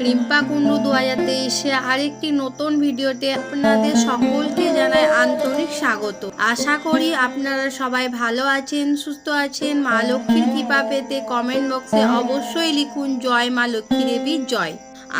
রিম্পা কুণ্ডু 2023 আরেকটি নতুন ভিডিওতে আপনাদের সকলকে জানাই আন্তরিক স্বাগত। আশা করি আপনারা সবাই ভালো আছেন, সুস্থ আছেন। মা লক্ষ্মীর কৃপা পেতে কমেন্ট বক্সে অবশ্যই লিখুন জয় মা লক্ষ্মী দেবীর জয়।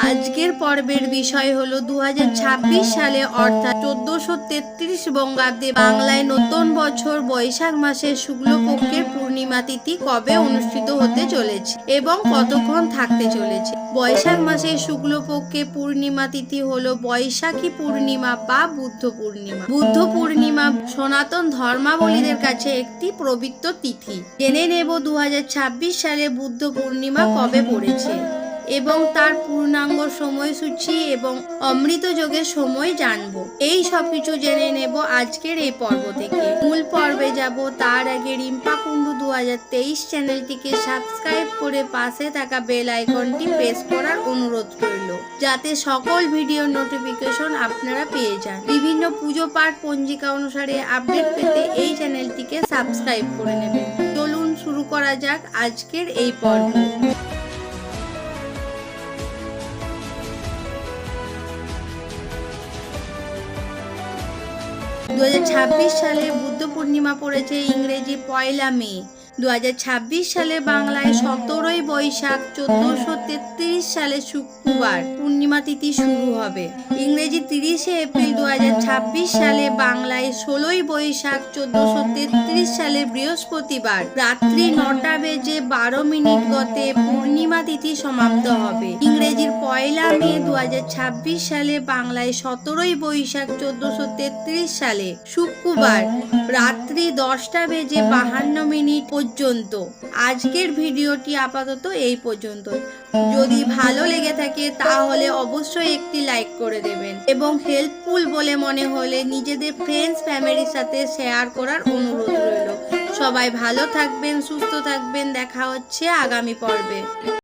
আজকের পর্বের বিষয় হলো 2026 সালে অর্থাৎ 1433 বঙ্গাব্দে বাংলায় নতুন বছর বৈশাখ মাসের শুক্লপক্ষের পূর্ণিমা তিথি কবে অনুষ্ঠিত হতে চলেছে এবং কতক্ষণ থাকতে চলেছে। বৈশাখ মাসের শুক্লপক্ষে পূর্ণিমা তিথি হলো বৈশাখী পূর্ণিমা বা বুদ্ধ পূর্ণিমা। বুদ্ধ পূর্ণিমা সনাতন ধর্মাবলীদের কাছে একটি পবিত্র তিথি। জেনে নেব 2026 সালে বুদ্ধ পূর্ণিমা কবে পড়েছে এবং তার পূর্ণাঙ্গ সময়সূচি এবং অমৃত যোগের সময় জানবো। এই সব কিছু জেনে নেব আজকের এই পর্ব থেকে। মূল পর্বে যাব তার আগে রিম্পা কুণ্ডু 2023 চ্যানেলটিকে সাবস্ক্রাইব করে পাশে থাকা বেল আইকনটি প্রেস করার অনুরোধ রইল, যাতে সকল ভিডিও নোটিফিকেশন আপনারা পেয়ে যান। বিভিন্ন পুজো পাঠ পঞ্জিকা অনুসারে আপডেট পেতে এই চ্যানেলটিকে সাবস্ক্রাইব করে নেবেন। চলুন শুরু করা যাক আজকের এই পর্ব। 2026 সালে বুদ্ধ পূর্ণিমা পড়েছে ইংরেজি 1 মে। 2026 সালে বাংলায় 17 বৈশাখ 1433 সালে শুক্রবার পূর্ণিমা তিথি শুরু হবে। ইংরেজি 30 এপ্রিল 2026 সালে বাংলায় 16 বৈশাখ 1433 সালে বৃহস্পতিবার রাত্রি 9টা বেজে 12 মিনিট গতে পূর্ণিমা তিথি সমাপ্ত হবে। ইংরেজির 1 মে 2026 সালে বাংলায় 17 বৈশাখ 1433 সালে শুক্রবার রাত্রি 10টা বেজে 52 মিনিট পর্যন্ত। আজকের ভিডিওটি আপাতত এই পর্যন্ত। যদি ভালো লেগে থাকে তাহলে অবশ্যই একটি লাইক করে দেবেন এবং হেল্পফুল বলে মনে হলে নিজেদের ফ্রেন্ডস ফ্যামিলির সাথে শেয়ার করার অনুরোধ রইল। সবাই ভালো থাকবেন, সুস্থ থাকবেন। দেখা হচ্ছে আগামী পর্বে।